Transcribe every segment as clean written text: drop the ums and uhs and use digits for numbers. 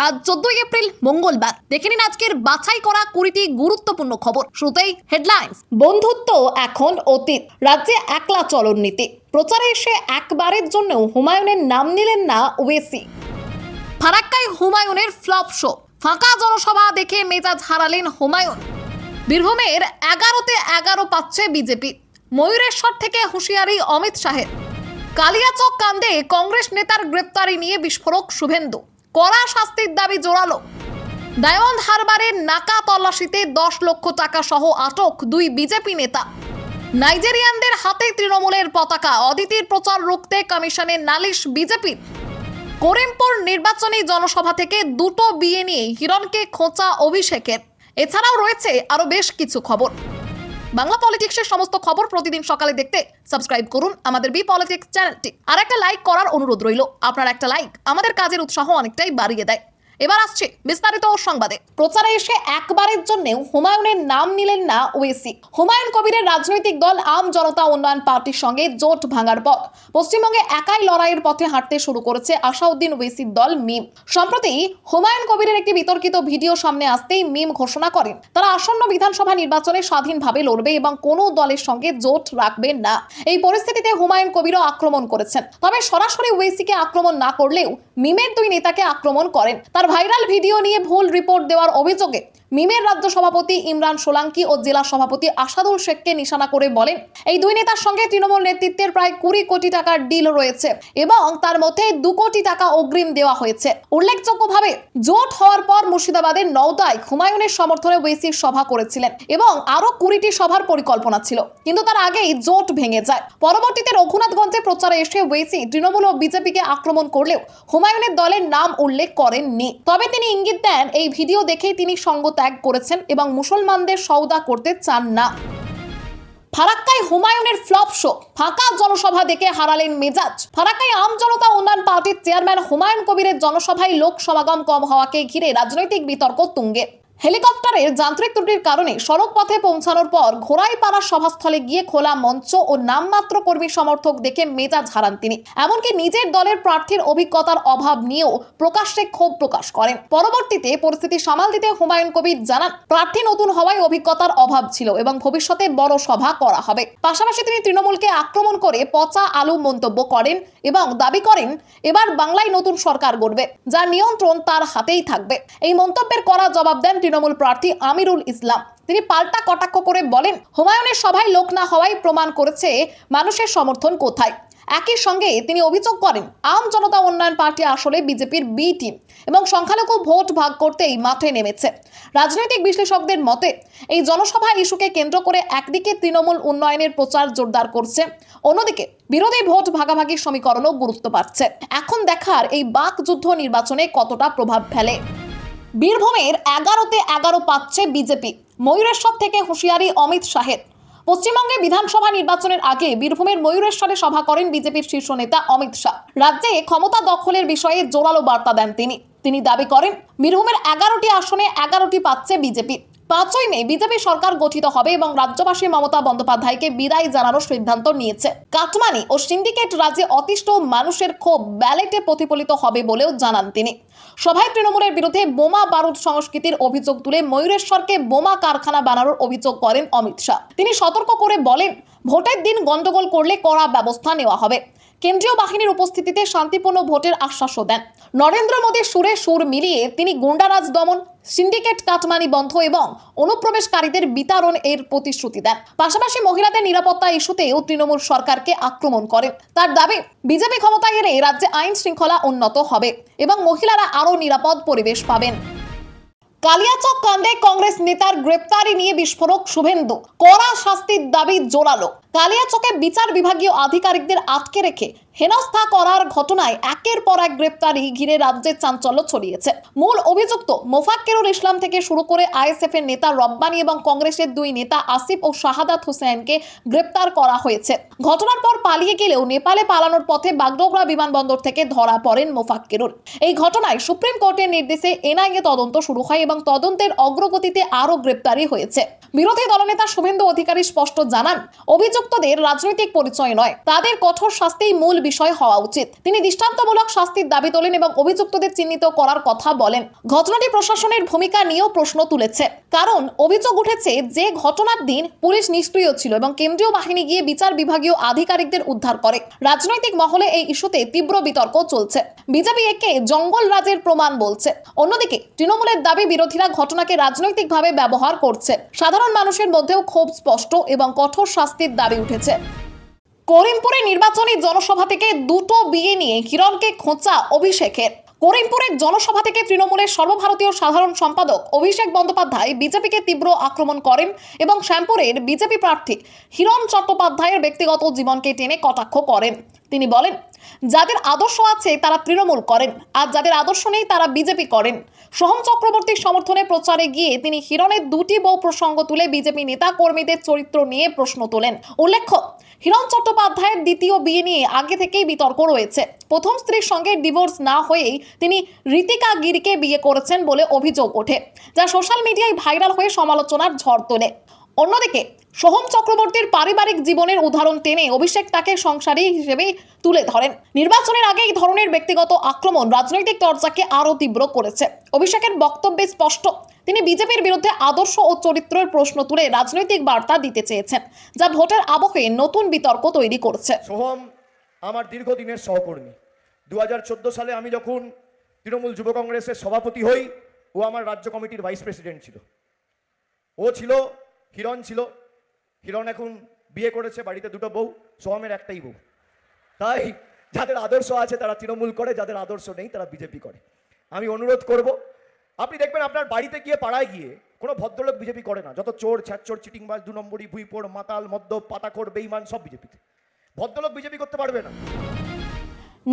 আজ 14 এপ্রিল মঙ্গলবার। দেখে নিন আজকের বাছাই করা 20টি গুরুত্বপূর্ণ খবর। শুরুতেই হেডলাইন্স। বন্ধুত্ব এখন অতীত, রাজ্যে একলা চলন নীতি। প্রচারে এসে একবারের জন্য হুমায়ুনের নাম নিলেন না ওয়েসি। ফারাক্কায় হুমায়ুনের ফ্লপ শো, ফাঁকা জনসভা দেখে মেজাজ হারালেন হুমায়ুন। বীরভূমের 11তে 11 পাচ্ছে বিজেপি। ময়ূরেশ্বর থেকে হুঁশিয়ারি অমিত শাহের। কালিয়াচক কাণ্ডে কংগ্রেস নেতার গ্রেপ্তারি নিয়ে বিস্ফোরক শুভেন্দু, কড়া শাস্তির দাবি জোরালো। ডায়মন্ড হারবারের নাকা তল্লাশিতে 10 লক্ষ টাকা সহ আটক 2 বিজেপি নেতা। নাইজেরিয়ানদের হাতে তৃণমূলের পতাকা, অদিতির প্রচার রুখতে কমিশনের নালিশ বিজেপির। করিমপুর নির্বাচনী জনসভা থেকে 2টো বিয়ে নিয়ে হিরণকে খোঁচা অভিষেকের। এছাড়াও রয়েছে আরো বেশ কিছু খবর। বাংলা পলিটিক্সের সমস্ত খবর প্রতিদিন সকালে দেখতে সাবস্ক্রাইব করুন আমাদের বি পলিটিক্স চ্যানেলটি। আর একটা লাইক করার অনুরোধ রইল। আপনার একটা লাইক আমাদের কাজের উৎসাহ অনেকটাই বাড়িয়ে দেয়। এবার আসছে বিস্তারিত সংবাদে। প্রচারে এসে একবারের জন্যও হুমায়ুনের নাম নিলেন না ওয়েসি। হুমায়ুন কবিরের রাজনৈতিক দল আম জনতা উন্নয়ন পার্টির সঙ্গে জোট ভাঙার পর পশ্চিমবঙ্গে একাই লড়াইয়ের পথে হাঁটতে শুরু করেছে আসাউদ্দিন ওয়েসির দল মিম। সম্প্রতি হুমায়ুন কবিরের একটি বিতর্কিত ভিডিও সামনে আসতেই মিম ঘোষণা করেন তারা আসন্ন বিধানসভা নির্বাচনে স্বাধীনভাবে লড়বে এবং কোনো দলের সঙ্গে জোট রাখবেন না। এই পরিস্থিতিতে হুমায়ুন কবিরও আক্রমণ করেছেন, তবে সরাসরি ওয়েসিকে আক্রমণ না করলেও মিমের 2 নেতাকে আক্রমণ করেন। তার ভাইরাল ভিডিও নিয়ে ভুল রিপোর্ট দেওয়ার অভিযোগে মিমের রাজ্য সভাপতি ইমরান সোলাঙ্কি ও জেলা সভাপতি আসাদুল শেখকে নিশানা করে বলেন এই 2 নেতার সঙ্গে তৃণমূল নেতৃত্বের প্রায় 20 কোটি টাকার ডিল রয়েছে এবং তার মধ্যে 2 কোটি টাকা অগ্রিম দেওয়া হয়েছে। উল্লেখযোগ্যভাবে জোট হওয়ার পর মুর্শিদাবাদের নওদায় হুমায়ুনের সমর্থনে ওয়েসির সভা করেছিলেন এবং আরো 20টি সভার পরিকল্পনা ছিল, কিন্তু তার আগেই জোট ভেঙে যায়। পরবর্তীতে রঘুনাথগঞ্জে প্রচারে এসে ওয়েসি তৃণমূল ও বিজেপিকে আক্রমণ করলেও হুমায়ুনের দলের নাম উল্লেখ করেননি। তবে তিনি ইঙ্গিত দেন এই ভিডিও দেখেই তিনি সঙ্গ ত্যাগ করেছেন এবং মুসলমানদের সওদা করতে চান না। ফারাক্কায় হুমায়ুনের ফ্লপ শো, ফাঁকা জনসভা দেখে হারালেন মেজাজ। ফারাক্কায় আম জনতা উন্নয়ন পার্টির চেয়ারম্যান হুমায়ুন কবিরের জনসভায় লোক সমাগম কম হওয়াকে ঘিরে রাজনৈতিক বিতর্ক তুঙ্গে। হেলিকপ্টারের যান্ত্রিক ত্রুটির কারণে সড়ক পথে পৌঁছানোর পর ঘোড়াইপাড়া সভাস্থলে গিয়ে খোলা মঞ্চ ও নামমাত্র কর্মী সমর্থক দেখে মেজাজ হারান তিনি। এমনকি নিজের দলের প্রার্থীর অভিজ্ঞতার অভাব নিয়েও প্রকাশ্যে ক্ষোভ প্রকাশ করেন। পরবর্তীতে পরিস্থিতি সামাল দিতে হুমায়ুন কবির জানান প্রার্থী নতুন হওয়ায় অভিজ্ঞতার অভাব ছিল এবং ভবিষ্যতে বড় সভা করা হবে। পাশাপাশি তিনি তৃণমূলকে আক্রমণ করে পচা আলু মন্তব্য করেন এবং দাবি করেন এবার বাংলায় নতুন সরকার গড়বে, যার নিয়ন্ত্রণ তার হাতেই থাকবে। এই মন্তব্যের কড়া জবাব দেন তৃণমূল প্রার্থী আমিরুল ইসলাম। তিনি পাল্টা কটাক্ষ করে বলেন হুমায়ুনের সভায় লোক না হওয়াই প্রমাণ করেছে মানুষের সমর্থন কোথায়। একই সঙ্গে তিনি অভিযোগ করেন আম জনতা উন্নয়ন পার্টি আসলে বিজেপির বি টিম এবং সংখ্যালঘু ভোট ভাগ করতেই মাঠে নেমেছে। রাজনৈতিক বিশ্লেষকদের মতে এই জনসভা ইস্যুকে কেন্দ্র করে একদিকে তৃণমূল উন্নয়নের প্রচার জোরদার করছে, অন্যদিকে বিরোধী ভোট ভাগাভাগির সমীকরণও গুরুত্ব পাচ্ছে। এখন দেখার এই বাকযুদ্ধ নির্বাচনে কতটা প্রভাব ফেলে। বীরভূমের 11তে 11 পাচ্ছে বিজেপি। ময়ূরেশ্বর থেকে হুঁশিয়ারি অমিত শাহের। পশ্চিমবঙ্গে বিধানসভা নির্বাচনের আগে বীরভূমের ময়ূরেশ্বরে সভা করেন বিজেপির শীর্ষ নেতা অমিত শাহ। রাজ্যে ক্ষমতা দখলের বিষয়ে জোরালো বার্তা দেন তিনি দাবি করেন বীরভূমের 11টি আসনে 11টি পাচ্ছে বিজেপি। 5ই মে বিজেপি সরকার গঠিত হবে এবং রাজ্যবাসী মমতা বন্দ্যোপাধ্যায়কে বিদায় জানানোর সিদ্ধান্ত নিয়েছে। কাটমানি ও সিন্ডিকেট রাজ্যে অতিষ্ঠ মানুষের ক্ষোভ ব্যালেটে প্রতিফলিত হবে বলেও জানান তিনি। সভায় তৃণমূলের বিরুদ্ধে বোমা বারুদ সংস্কৃতির অভিযোগ তুলে ময়ূরেশ্বরকে বোমা কারখানা বানানোর অভিযোগ করেন অমিত শাহ। তিনি সতর্ক করে বলেন ভোটের দিন গন্ডগোল করলে কড়া ব্যবস্থা নেওয়া হবে। কেন্দ্রীয় বাহিনীর উপস্থিতিতে শান্তিপূর্ণ ভোটের আশ্বাসও দেন। নরেন্দ্র মোদীর সুরে সুর মিলিয়ে তিনি গুন্ডারাজ দমন, সিন্ডিকেট কাটমানি বন্ধ এবং অনুপ্রবেশকারীদের বিতরণ এর প্রতিশ্রুতি দেন। পাশাপাশি মহিলাদের নিরাপত্তা ইস্যুতেও তৃণমূল সরকারকে আক্রমণ করেন। তার দাবি বিজেপি ক্ষমতায় এলে রাজ্যে আইন শৃঙ্খলা উন্নত হবে এবং মহিলারা আরও নিরাপদ পরিবেশ পাবেন। কালিয়াচক কাণ্ডে কংগ্রেস নেতার গ্রেপ্তারি নিয়ে বিস্ফোরক শুভেন্দু, কড়া শাস্তির দাবি জোরালো। কালিয়াচকে বিচার বিভাগীয় আধিকারিকদের আটকে রেখে হেনস্থা করার ঘটনায় একের পর এক গ্রেপ্তারি ঘিরে রাজ্যে চাঞ্চল্য ছড়িয়েছে। মূল অভিযুক্ত মোফাক্কেরুল ইসলাম থেকে শুরু করে আইএসএফ এর নেতা রব্বানি এবং কংগ্রেসের 2 নেতা আসিফ ও শাহাদাত হোসেনকে গ্রেপ্তার করা হয়েছে। ঘটনার পর পালিয়ে গেলেও নেপালে পালানোর পথে বাগডোগরা বিমানবন্দর থেকে ধরা পড়েন মোফাক্কেরুল। এই ঘটনায় সুপ্রিম কোর্টের নির্দেশে এনআইএ তদন্ত শুরু হয় এবং তদন্তের অগ্রগতিতে আরও গ্রেপ্তারি হয়েছে। বিরোধী দলনেতা শুভেন্দু অধিকারী স্পষ্ট জানান অভিযুক্তদের রাজনৈতিক পরিচয় নয়, তাদের কঠোর শাস্তিই মূল বিষয় হওয়া উচিত। তিনি দৃষ্টান্তমূলক শাস্তির দাবি তোলেন এবং অভিযুক্তদের চিহ্নিত করার কথা বলেন। ঘটনাটি প্রশাসনের ভূমিকা নিয়েও প্রশ্ন তুলেছে, কারণ অভিযোগ উঠেছে যে ঘটনার দিন পুলিশ নিষ্ক্রিয় ছিল এবং কেন্দ্রীয় বাহিনী গিয়ে বিচার বিভাগীয় আধিকারিকদের উদ্ধার করে। রাজনৈতিক মহলে এই ইস্যুতে তীব্র বিতর্ক চলছে। বিজেপি একে জঙ্গল রাজের প্রমাণ বলছে। অন্যদিকে তৃণমূলের দাবি বিরোধীরা ঘটনাকে রাজনৈতিকভাবে ব্যবহার করছে। সাধারণ মানুষের মধ্যেও ক্ষোভ স্পষ্ট এবং কঠোর শাস্তির দাবি উঠেছে। করিমপুরে নির্বাচনী জনসভা থেকে দুটো বিয়ে নিয়ে হিরণকে খোঁচা অভিষেকের। করিমপুরের জনসভা থেকে তৃণমূলের সর্বভারতীয় সাধারণ সম্পাদক অভিষেক বন্দ্যোপাধ্যায় বিজেপিকে তীব্র আক্রমণ করেন এবং শ্যামপুরের বিজেপি প্রার্থী হিরণ চট্টোপাধ্যায়ের ব্যক্তিগত জীবনকে টেনে কটাক্ষ করেন। তিনি বলেন, যাদের আদর্শ আছে তারা তৃণমূল করেন, আর যাদের আদর্শ নেই তারা বিজেপি করেন। সোহম চক্রবর্তীর সমর্থনে প্রচারে গিয়ে তিনি হিরণের দুটি বউ প্রসঙ্গ তুলে বিজেপি নেতা কর্মীদের চরিত্র নিয়ে প্রশ্ন তোলেন। উল্লেখ্য, হিরণ চট্টোপাধ্যায়ের দ্বিতীয় বিয়ে নিয়ে আগে থেকেই বিতর্ক রয়েছে। প্রথম স্ত্রীর সঙ্গে ডিভোর্স না হয়েই তিনি ঋতিকা গিরিকে বিয়ে করেছেন বলে অভিযোগ ওঠে, যা সোশ্যাল মিডিয়ায় ভাইরাল হয়ে সমালোচনার ঝড় তোলে। অন্যদিকে সোহম চক্রবর্তীর পারিবারিক জীবনের উদাহরণ টেনে অভিষেক তাকে সংসারী হিসেবে তুলে ধরেন। নির্বাচনের আগে এই ধরনের ব্যক্তিগত আক্রমণ রাজনৈতিক চর্চাকে আরও তীব্র করেছে। অভিষেকের বক্তব্যে স্পষ্ট, তিনি বিজেপির বিরুদ্ধে আদর্শ ও চরিত্রের প্রশ্ন তুলে রাজনৈতিক বার্তা দিতে চেয়েছেন, যা ভোটের আবহে নতুন বিতর্ক তৈরি করছে। সোহম আমার দীর্ঘদিনের সহকর্মী। 2014 সালে আমি যখন তৃণমূল যুব কংগ্রেসের সভাপতি হই, ও আমার রাজ্য কমিটির ভাইস প্রেসিডেন্ট ছিল। ও ছিল, হিরণ ছিল। হিরণ এখন বিয়ে করেছে, বাড়িতে দুটো বউ, সোহমের একটাই বউ। তাই যাদের আদর্শ আছে তারা তৃণমূল করে, যাদের আদর্শ নেই তারা বিজেপি করে। আমি অনুরোধ করব, আপনি দেখবেন আপনার বাড়িতে গিয়ে, পাড়ায় গিয়ে কোনো ভদ্রলোক বিজেপি করে না। যত চোর, ছ্যাচোর, চিটিংবাজ, 2 নম্বরই, ভুইপোড়, মাতাল, মদ্যপ, পাতাখোর, বেঈমান সব বিজেপিতে। ভদ্রলোক বিজেপি করতে পারবে না।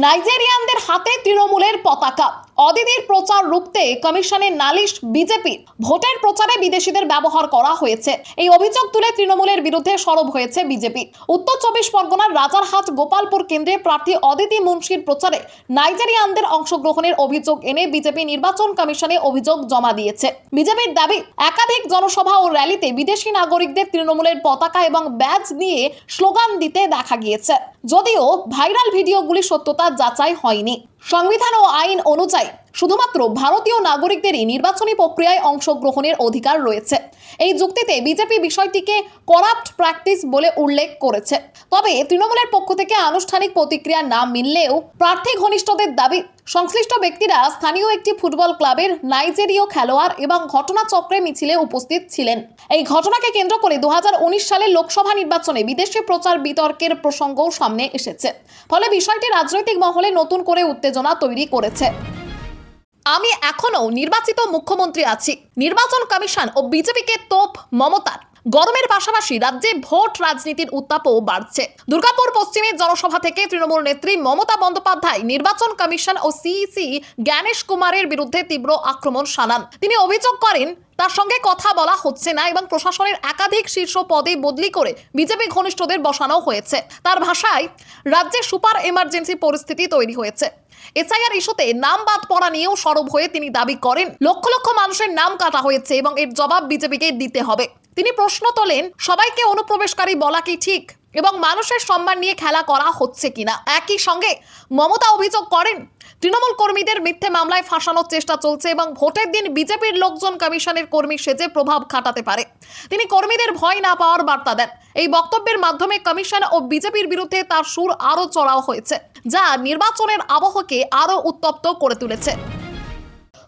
নাইজেরিয়ানদের হাতে তৃণমূলের পতাকা। অদিতির প্রচার রুখতে কমিশনের নালিশ বিজেপির। ভোটের প্রচারে বিদেশিদের ব্যবহার করা হয়েছে, এই অভিযোগ তুলে তৃণমূলের বিরুদ্ধে সরব হয়েছে বিজেপি। উত্তর 24 পরগনার রাজারহাট গোপালপুর কেন্দ্রে প্রার্থী অদিতি মুন্সির প্রচারে নাইজেরিয়ানদের অংশগ্রহণের অভিযোগ এনে বিজেপি নির্বাচন কমিশনে অভিযোগ জমা দিয়েছে। বিজেপির দাবি, একাধিক জনসভা ও র্যালিতে বিদেশি নাগরিকদের তৃণমূলের পতাকা এবং ব্যাজ নিয়ে স্লোগান দিতে দেখা গিয়েছে। যদিও ভাইরাল ভিডিওগুলি সত্যতা যাচাই হয়নি। সংবিধান ও আইন অনুযায়ী শুধুমাত্র ভারতীয় নাগরিকদেরই নির্বাচনী প্রক্রিয়ায় অংশগ্রহণের অধিকার রয়েছে। এই যুক্তিতে বিজেপি বিষয়টিকে করাপ্ট প্র্যাকটিস বলে উল্লেখ করেছে। তবে তৃণমূলের পক্ষ থেকে আনুষ্ঠানিক প্রতিক্রিয়া না মিললেও প্রার্থী ঘনিষ্ঠদের দাবি, সংশ্লিষ্ট ব্যক্তিরা স্থানীয় একটি ফুটবল ক্লাবের নাইজেরীয় খেলোয়াড় এবং ঘটনাচক্রে মিছিলে উপস্থিত ছিলেন। এই ঘটনাকে কেন্দ্র করে 2019 সালের লোকসভা নির্বাচনে বিদেশি প্রচার বিতর্কের প্রসঙ্গও সামনে এসেছে। ফলে বিষয়টি রাজনৈতিক মহলে নতুন করে উত্তেজনা তৈরি করেছে। আমি এখনো নির্বাচিত মুখ্যমন্ত্রী আছি। নির্বাচন কমিশন ও বিজেপিকে তোপ মমতার। গরমের পাশাপাশি রাজ্যে ভোট রাজনীতির উত্তাপও বাড়ছে। দুর্গাপুর পশ্চিমের জনসভা থেকে তৃণমূল নেত্রী মমতা বন্দ্যোপাধ্যায় নির্বাচন কমিশন ও সিইসি জ্ঞানেশ কুমারের বিরুদ্ধে তীব্র আক্রমণ শানান। তিনি অভিযোগ করেন, তার সঙ্গে কথা বলা হচ্ছে না এবং প্রশাসনের একাধিক শীর্ষ পদে বদলি করে বিজেপি ঘনিষ্ঠদের বসানো হয়েছে। তার ভাষায়, রাজ্যে সুপার এমার্জেন্সি পরিস্থিতি তৈরি হয়েছে। এসআইআর ইস্যুতে নাম বাদ পড়া নিয়েও সরব হয়ে তিনি দাবি করেন, লক্ষ লক্ষ মানুষের নাম কাটা হয়েছে এবং এর জবাব বিজেপিকে দিতে হবে। তিনি প্রশ্ন তোলেন, সবাইকে অনুপ্রবেশকারী বলা কি ঠিক এবং মানুষের সম্মান নিয়ে খেলা করা হচ্ছে কিনা। একই সঙ্গে মমতা অভিযোগ করেন, তৃণমূল কর্মীদের মিথ্যে মামলায় ফাঁসানোর চেষ্টা চলছে এবং ভোটের দিন বিজেপির লোকজন কমিশনের কর্মী সেজে প্রভাব খাটাতে পারে। তিনি কর্মীদের ভয় না পাওয়ার বার্তা দেন। এই বক্তব্যের মাধ্যমে কমিশন ও বিজেপির বিরুদ্ধে তার সুর আরও চড়াও হয়েছে, যা নির্বাচনের আবহকে আরও উত্তপ্ত করে তুলেছে।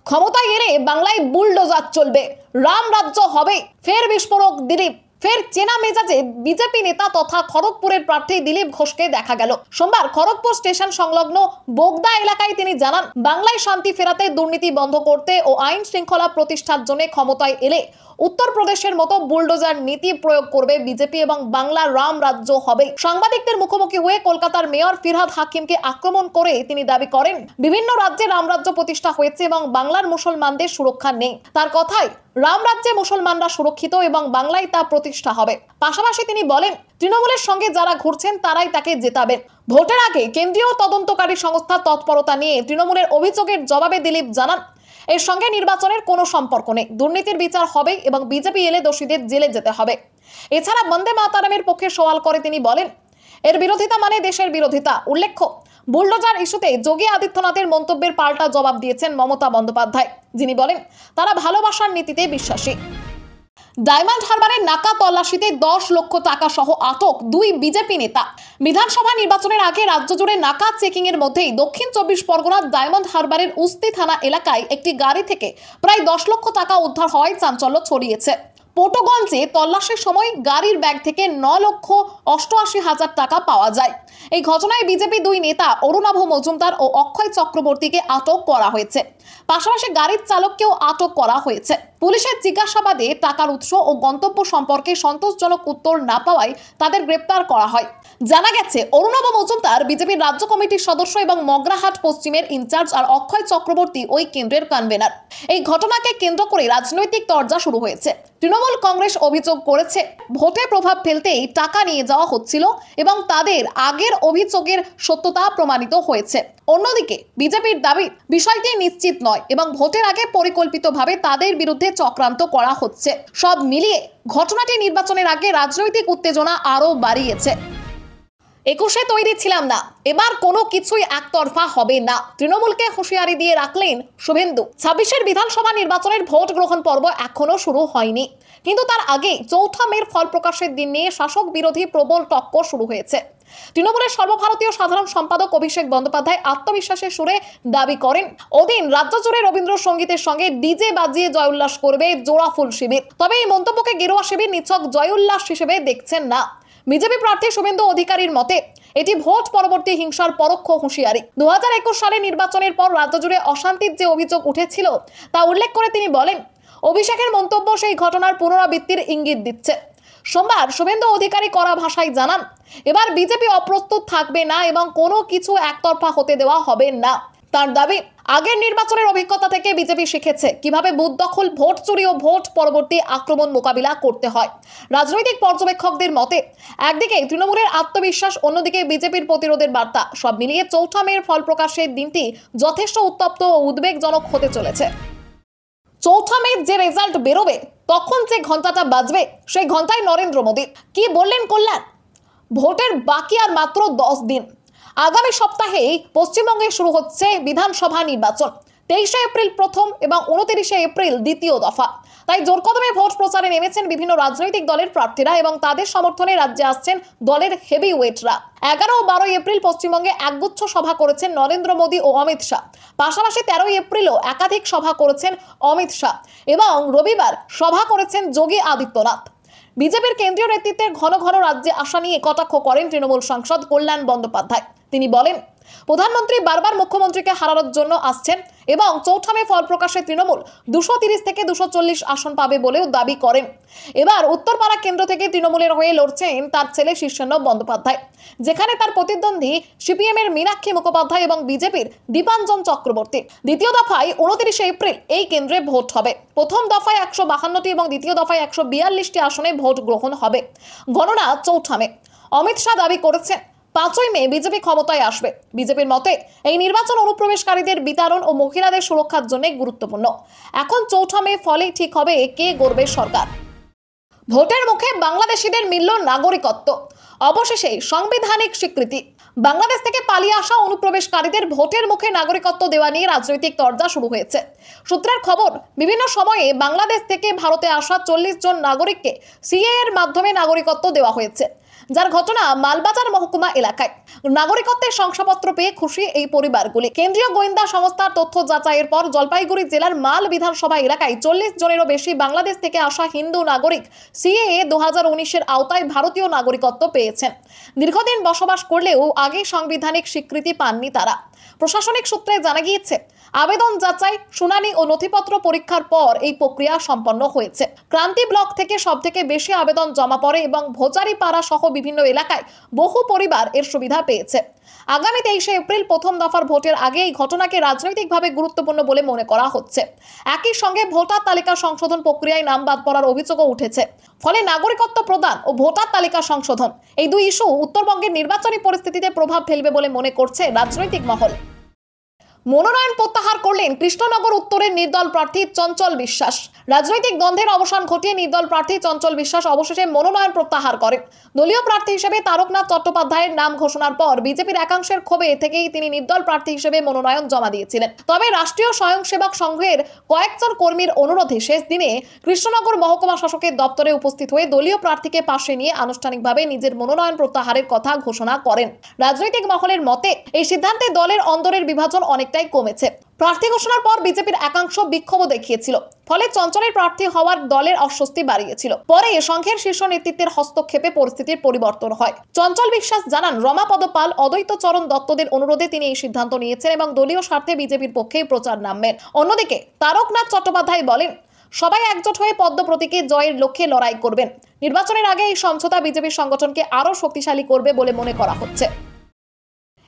ক্ষমতায় এলে বাংলায় বুলডোজার চলবে, রাম রাজ্য হবে, ফের বিস্ফোরক দিলীপ। ফের চেনা মেজাজে বিজেপি নেতা তথা খড়গপুরের প্রার্থী দিলীপ ঘোষকে দেখা গেল। সোমবার খড়গপুর স্টেশন সংলগ্ন বোগদা এলাকায় তিনি জানান, বাংলায় শান্তি ফেরাতে, দুর্নীতি বন্ধ করতে ও আইন শৃঙ্খলা প্রতিষ্ঠার জন্য ক্ষমতায় এলে উত্তরপ্রদেশের মতো বুলডোজার নীতি প্রয়োগ করবে বিজেপি এবং বাংলার রাম রাজ্য হবে। সাংবাদিকদের মুখোমুখি হয়ে কলকাতার মেয়র ফিরহাদ হাকিমকে আক্রমণ করে তিনি দাবি করেন, বিভিন্ন রাজ্যে রাম রাজ্য প্রতিষ্ঠা হয়েছে এবং বাংলার মুসলমানদের সুরক্ষা নেই। তার কথায়, রাম রাজ্যে মুসলমানরা সুরক্ষিত এবং বাংলায় তা প্রতিষ্ঠা হবে। পাশাপাশি তিনি বলেন, তৃণমূলের সঙ্গে যারা ঘুরছেন তারাই তাকে জেতাবেন। ভোটের আগে কেন্দ্রীয় তদন্তকারী সংস্থার তৎপরতা নিয়ে তৃণমূলের অভিযোগের জবাবে দিলীপ জানান, এর সঙ্গে নির্বাচনের কোনো সম্পর্ক নেই, দুর্নীতির বিচার হবে এবং বিজেপি এলে দোষীদের জেলে যেতে হবে। এছাড়া বন্দে মাতারামের পক্ষে সওয়াল করে তিনি বলেন, এর বিরোধিতা মানে দেশের বিরোধিতা। উল্লেখ্য, বুলডোজার ইস্যুতে যোগী আদিত্যনাথের মন্তব্যের পাল্টা জবাব দিয়েছেন মমতা বন্দ্যোপাধ্যায়, যিনি বলেন তারা ভালোবাসার নীতিতে বিশ্বাসী। ডায়মন্ড হারবারের নাকা তল্লাশিতে 10 লক্ষ টাকা সহ আটক 2 বিজেপি নেতা। বিধানসভা নির্বাচনের আগে রাজ্য জুড়ে নাকা চেকিং এর মধ্যেই দক্ষিণ 24 পরগনার ডায়মন্ড হারবারের উস্তি থানা এলাকায় একটি গাড়ি থেকে প্রায় 10 লক্ষ টাকা উদ্ধার হওয়ায় চাঞ্চল্য ছড়িয়েছে। পটুগঞ্জে তল্লাশির সময় গাড়ির ব্যাগ থেকে 9,88,000 টাকা পাওয়া যায়। এই ঘটনায় বিজেপি 2 নেতা অরুণাভ মজুমদার ও অক্ষয় চক্রবর্তীকে আটক করা হয়েছে। পাশাপাশি গাড়ির চালককেও আটক করা হয়েছে। পুলিশের জিজ্ঞাসাবাদে টাকার উৎস ও গন্তব্য সম্পর্কে সন্তোষজনক উত্তর না পাওয়ায় তাদের গ্রেপ্তার করা হয়। জানা গেছে, অরুণাভ মজুমদার বিজেপির রাজ্য কমিটির সদস্য এবং মগরাহাট পশ্চিমের ইনচার্জ, আর অক্ষয় চক্রবর্তী ওই কেন্দ্রের কনভেনার। এই ঘটনাকে কেন্দ্র করে রাজনৈতিক তরজা শুরু হয়েছে। তৃণমূল কংগ্রেস অভিযোগ করেছে, ভোটে প্রভাব ফেলতেই টাকা নিয়ে যাওয়া হচ্ছিল এবং তাদের আগের অভিযোগের সত্যতা প্রমাণিত হয়েছে। অন্যদিকে বিজেপির দাবি বিষয়টি নিশ্চিত নয় এবং ভোটের আগে পরিকল্পিতভাবে তাদের বিরুদ্ধে চক্রান্ত করা হচ্ছে। সব মিলিয়ে ঘটনাটি নির্বাচনের আগে রাজনৈতিক উত্তেজনা আরও বাড়িয়েছে। 21-এ তৈরি ছিলাম না, এবার কোনো কিছুই একতরফা হবে না, তৃণমূলকে হুঁশিয়ারি দিয়ে রাখলেন শুভেন্দু। 26-এর বিধানসভা নির্বাচনের ভোট গ্রহণ পর্ব এখনো শুরু হয়নি, কিন্তু তার আগে 4 মের ফল প্রকাশের দিন নিয়ে শাসক বিরোধী প্রবল টক্কর শুরু হয়েছে। তৃণমূলের সর্বভারতীয় সাধারণ সম্পাদক অভিষেক বন্দ্যোপাধ্যায় আত্মবিশ্বাসের সুরে দাবি করেন, ওদিন রাজ্য জুড়ে রবীন্দ্রসঙ্গীতের সঙ্গে ডিজে বাজিয়ে জয় উল্লাস করবে জোড়াফুল শিবির। তবে এই মন্তব্যকে গেরুয়া শিবির নিছক জয় উল্লাস হিসেবে দেখছেন না। বিজেপি প্রার্থী শুভেন্দু অধিকারীর মতে এটি ভোট পরবর্তী হিংসার পরোক্ষ হুঁশিয়ারি। 2021 সালে নির্বাচনের পর রাজ্য জুড়ে অশান্তির যে অভিযোগ উঠেছিল তা উল্লেখ করে তিনি বলেন, অভিষেকের মন্তব্য সেই ঘটনার পুনরাবৃত্তির ইঙ্গিত দিচ্ছে। সোমবার শুভেন্দু অধিকারী কড়া ভাষায় জানান, এবার বিজেপি অপ্রস্তুত থাকবে না এবং কোনো কিছু একতরফা হতে দেওয়া হবে না। তার দাবি, আগের নির্বাচনের অভিজ্ঞতা থেকে বিজেপি শিখেছে কিভাবে বুথ দখল, ভোট চুরি ও ভোট পরবর্তী আক্রমণ মোকাবিলা করতে হয়। রাজনৈতিক পর্যবেক্ষকদের মতে একদিকে তৃণমূলের আত্মবিশ্বাস, অন্যদিকে বিজেপির প্রতিরোধের বার্তা, সব মিলিয়ে 4 মের ফল প্রকাশের দিনটি যথেষ্ট উত্তপ্ত ও উদ্বেগজনক হতে চলেছে। 4 মে যে রেজাল্ট বেরোবে, তখন যে ঘন্টাটা বাজবে, সেই ঘন্টায় নরেন্দ্র মোদীর কি বললেন কল্যাণ। ভোটের বাকি আর মাত্র 10 দিন। আগামী সপ্তাহেই পশ্চিমবঙ্গে শুরু হচ্ছে বিধানসভা নির্বাচন। 23 এপ্রিল প্রথম এবং 29 এপ্রিল দ্বিতীয় দফা। তাই জোরকদমে ভোট প্রচারে নেমেছেন বিভিন্ন রাজনৈতিক দলের প্রার্থীরা এবং তাদের সমর্থনে রাজ্যে আসছেন দলের হেভি ওয়েটরা। 11 ও 12 এপ্রিল পশ্চিমবঙ্গে একগুচ্ছ সভা করেছেন নরেন্দ্র মোদী ও অমিত শাহ। পাশাপাশি 13 এপ্রিলও একাধিক সভা করেছেন অমিত শাহ এবং রবিবার সভা করেছেন যোগী আদিত্যনাথ। বিজেপির কেন্দ্রীয় নেতৃত্বের ঘন ঘন রাজ্যে আসা নিয়ে কটাক্ষ করেন তৃণমূল সাংসদ কল্যাণ বন্দ্যোপাধ্যায়। তিনি বলেন, প্রধানমন্ত্রী বারবার মুখ্যমন্ত্রীকে হারানোর জন্য আসছেন এবং 4 মে ফল প্রকাশে তৃণমূল 230 থেকে 240 আসন পাবে বলেও দাবি করেন। এবার উত্তরপাড়া কেন্দ্র থেকে তৃণমূলের হয়ে লড়ছেন তার ছেলে শীর্ষেন্দ্র বন্দ্যোপাধ্যায়, যেখানে তার প্রতিদ্বন্দ্বী সিপিএম এর মীনাক্ষী মুখোপাধ্যায় এবং বিজেপির দীপাঞ্জন চক্রবর্তী। দ্বিতীয় দফায় 29 এপ্রিল এই কেন্দ্রে ভোট হবে। প্রথম দফায় 152টি এবং দ্বিতীয় দফায় 142টি আসনে ভোট গ্রহণ হবে। গণনা 4 মে। অমিত শাহ দাবি করেছেন 5 মে বিজেপি ক্ষমতায় আসবে। বিজেপির মতে এই নির্বাচন অনুপ্রবেশকারীদের বিতাড়ন ও মহিলাদের সুরক্ষার জন্য গুরুত্বপূর্ণ। এখন 4 মে ফলেই ঠিক হবে কে গড়বে সরকার। ভোটের মুখে বাংলাদেশিদের মিলল নাগরিকত্ব। অবশেষে সাংবিধানিক স্বীকৃতি। বাংলাদেশ থেকে পালিয়ে আসা অনুপ্রবেশকারীদের ভোটের মুখে নাগরিকত্ব দেওয়া নিয়ে রাজনৈতিক তরজা শুরু হয়েছে। সূত্রের খবর, বিভিন্ন সময়ে বাংলাদেশ থেকে ভারতে আসা 40 জন নাগরিককে সিএএ এর মাধ্যমে নাগরিকত্ব দেওয়া হয়েছে, যার ঘটনা মালবাজার মহকুমা এলাকায়। নাগরিকত্বের শংসাপত্র পেয়ে খুশি এই পরিবারগুলি। কেন্দ্রীয় গোয়েন্দা সংস্থার তথ্য যাচাইয়ের পর জলপাইগুড়ি জেলার মাল বিধানসভা এলাকায় 40 জনেরও বেশি বাংলাদেশ থেকে আসা হিন্দু নাগরিক সিএএ 2019-এর আওতায় ভারতীয় নাগরিকত্ব পেয়েছেন। দীর্ঘদিন বসবাস করলেও আগে সাংবিধানিক স্বীকৃতি পাননি তারা। প্রশাসনিক সূত্রে জানা গিয়েছে, আবেদন যাচাই, শুনানি ও নথিপত্র পরীক্ষার পর এই প্রক্রিয়া সম্পন্ন হয়েছে। ক্রান্তি ব্লক থেকে সবথেকে বেশি আবেদন জমা পড়ে এবং ভোজারিপাড়া সহ বিভিন্ন এলাকায় বহু পরিবার এর সুবিধা পেয়েছে। আগামী 23 এপ্রিল প্রথম দফার ভোটের আগে এই ঘটনাকে রাজনৈতিকভাবে গুরুত্বপূর্ণ বলে মনে করা হচ্ছে। একই সঙ্গে ভোটার তালিকা সংশোধন প্রক্রিয়ায় নাম বাদ পড়ার অভিযোগও উঠেছে। ফলে নাগরিকত্ব প্রদান ও ভোটার তালিকা সংশোধন, এই দুই ইস্যু উত্তরবঙ্গের নির্বাচনী পরিস্থিতিতে প্রভাব ফেলবে বলে মনে করছে রাজনৈতিক মহল। মনোনয়ন প্রত্যাহার করলেন কৃষ্ণনগর উত্তরের নির্দল প্রার্থী চঞ্চল বিশ্বাস। রাজনৈতিক দ্বন্দ্বের অবসান ঘটিয়ে নির্দল প্রার্থী চঞ্চল বিশ্বাস অবশেষে মনোনয়ন প্রত্যাহার করেন। দলীয় প্রার্থী হিসেবে তারকনাথ চট্টোপাধ্যায়ের নাম ঘোষণার পর বিজেপির একাংশের ক্ষোভে থেকেই তিনি নির্দল প্রার্থী হিসেবে মনোনয়ন জমা দিয়েছিলেন। তবে রাষ্ট্রীয় স্বয়ংসেবক সংঘের কয়েকজন কর্মীর অনুরোধে শেষ দিনে কৃষ্ণনগর মহকুমা শাসকের দপ্তরে উপস্থিত হয়ে দলীয় প্রার্থীকে পাশে নিয়ে আনুষ্ঠানিকভাবে নিজের মনোনয়ন প্রত্যাহারের কথা ঘোষণা করেন। রাজনৈতিক মহলের মতে এই সিদ্ধান্তে দলের অন্দরের বিভাজন অনেকটাই কমেছে। প্রার্থী ঘোষণার পর বিজেপির একাংশ বিক্ষোভ দেখিয়েছিল, ফলে চঞ্চলের প্রার্থী হওয়ার দলের অস্বস্তি বাড়িয়েছিল। পরে সংঘের শীর্ষ নেতৃত্বের হস্তক্ষেপে পরিস্থিতির পরিবর্তন হয়। চঞ্চল বিশ্বাস জানান, রমাপদ পাল, অদ্বৈত চরণ দত্তদের অনুরোধে তিনি এই সিদ্ধান্ত নিয়েছেন এবং দলীয় স্বার্থে বিজেপির পক্ষেই প্রচার নামবেন। অন্যদিকে তারকনাথ চট্টোপাধ্যায় বলেন, সবাই একজোট হয়ে পদ্ম প্রতীকে জয়ের লক্ষ্যে লড়াই করবেন। নির্বাচনের আগে এই সমঝোতা বিজেপির সংগঠনকে আরো শক্তিশালী করবে বলে মনে করা হচ্ছে।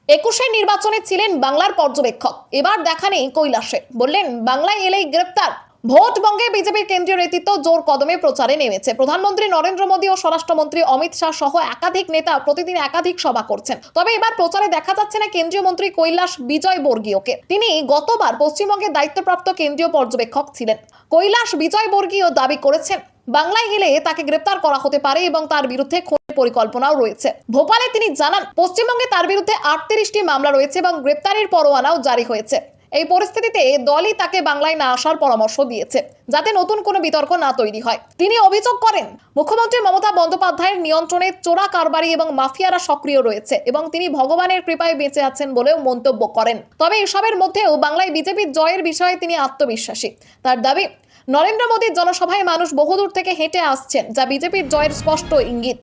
21-এর নির্বাচনে ছিলেন বাংলার পর্যবেক্ষক, এবার দেখা নেই কৈলাসের। বললেন, বাংলায় এলেই গ্রেপ্তার। ভোটবঙ্গে বিজেপির কেন্দ্রীয় নেতৃত্ব জোর কদমে প্রচারে নেমেছে। প্রধানমন্ত্রী নরেন্দ্র মোদী ও স্বরাষ্ট্রমন্ত্রী অমিত শাহ সহ একাধিক নেতা প্রতিদিন একাধিক সভা করছেন। তবে এবার প্রচারে দেখা যাচ্ছে না কেন্দ্রীয় মন্ত্রী কৈলাস বিজয়বর্গীয়কে। তিনি গতবার পশ্চিমবঙ্গের দায়িত্বপ্রাপ্ত কেন্দ্রীয় পর্যবেক্ষক ছিলেন। কৈলাস বিজয়বর্গীয় দাবি করেছেন, বাংলায় এলে তাকে গ্রেপ্তার করা হতে পারে এবং তার বিরুদ্ধে খুনের পরিকল্পনাও রয়েছে। ভোপালে তিনি জানান, পশ্চিমবঙ্গে তার বিরুদ্ধে 38টি মামলা রয়েছে এবং গ্রেপ্তারের পরোয়ানাও জারি হয়েছে। এই পরিস্থিতিতে দলই তাকে বাংলায় না আসার পরামর্শ দিয়েছে, যাতে নতুন কোনো বিতর্ক না তৈরি হয়। তিনি অভিযোগ করেন, মুখ্যমন্ত্রী মমতা বন্দ্যোপাধ্যায়ের নিয়ন্ত্রণে চোরা কারবারি এবং মাফিয়ারা সক্রিয় রয়েছে এবং তিনি ভগবানের কৃপায় বেঁচে আছেন বলেও মন্তব্য করেন। তবে এসবের মধ্যেও বাংলায় বিজেপির জয়ের বিষয়ে তিনি আত্মবিশ্বাসী। তার দাবি, নরেন্দ্র মোদীর জনসভায় মানুষ বহুদূর থেকে হেঁটে আসছেন, যা বিজেপির জয়ের স্পষ্ট ইঙ্গিত।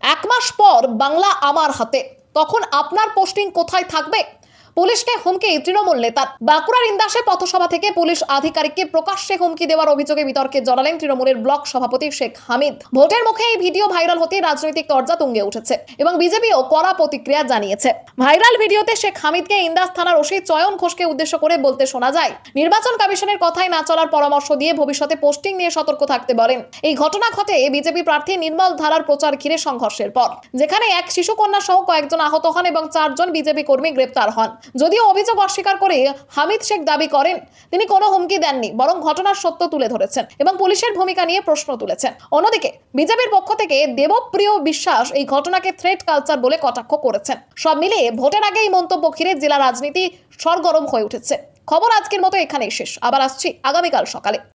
1 মাস পর বাংলা আমার হাতে, তখন আপনার পোস্টিং কোথায় থাকবে? পুলিশকে হুমকি তৃণমূল নেতার। বাঁকুড়ার ইন্দাসে পথসভা থেকে পুলিশ আধিকারিককে প্রকাশ্যে হুমকি দেওয়ার অভিযোগে বিতর্কে জড়ালেন তৃণমূলের ব্লক সভাপতি শেখ হামিদ। ভোটের মুখে এই ভিডিও ভাইরাল হতে রাজনৈতিক তরজা তুঙ্গে উঠেছে এবং বিজেপিও কড়া প্রতিক্রিয়া জানিয়েছে। ভাইরাল ভিডিওতে শেখ হামিদকে ইন্দাস থানার ওসি চয়ন ঘোষকে উদ্দেশ্য করে বলতে শোনা যায়, নির্বাচন কমিশনের কথায় না চলার পরামর্শ দিয়ে ভবিষ্যতে পোস্টিং নিয়ে সতর্ক থাকতে বলেন। এই ঘটনা ঘটে বিজেপি প্রার্থী নির্মল ধারার প্রচার ঘিরে সংঘর্ষের পর, যেখানে এক শিশুকন্যা সহ কয়েকজন আহত হন এবং 4 জন বিজেপি কর্মী গ্রেপ্তার হন। যদিও অভিযোগ অস্বীকার করে হামিদ শেখ দাবি করেন, তিনি কোনো হুমকি দেননি, বরং ঘটনার সত্য তুলে ধরেছেন এবং পুলিশের ভূমিকা নিয়ে প্রশ্ন তুলেছেন। অন্যদিকে বিজেপির পক্ষ থেকে দেবপ্রিয় বিশ্বাস এই ঘটনাকে থ্রেট কালচার বলে কটাক্ষ করেছেন। সব মিলিয়ে ভোটের আগে এই মন্তব্য ঘিরে জেলা রাজনীতি সরগরম হয়ে উঠেছে। খবর আজকের মতো এখানেই শেষ, আবার আসছি আগামীকাল সকালে।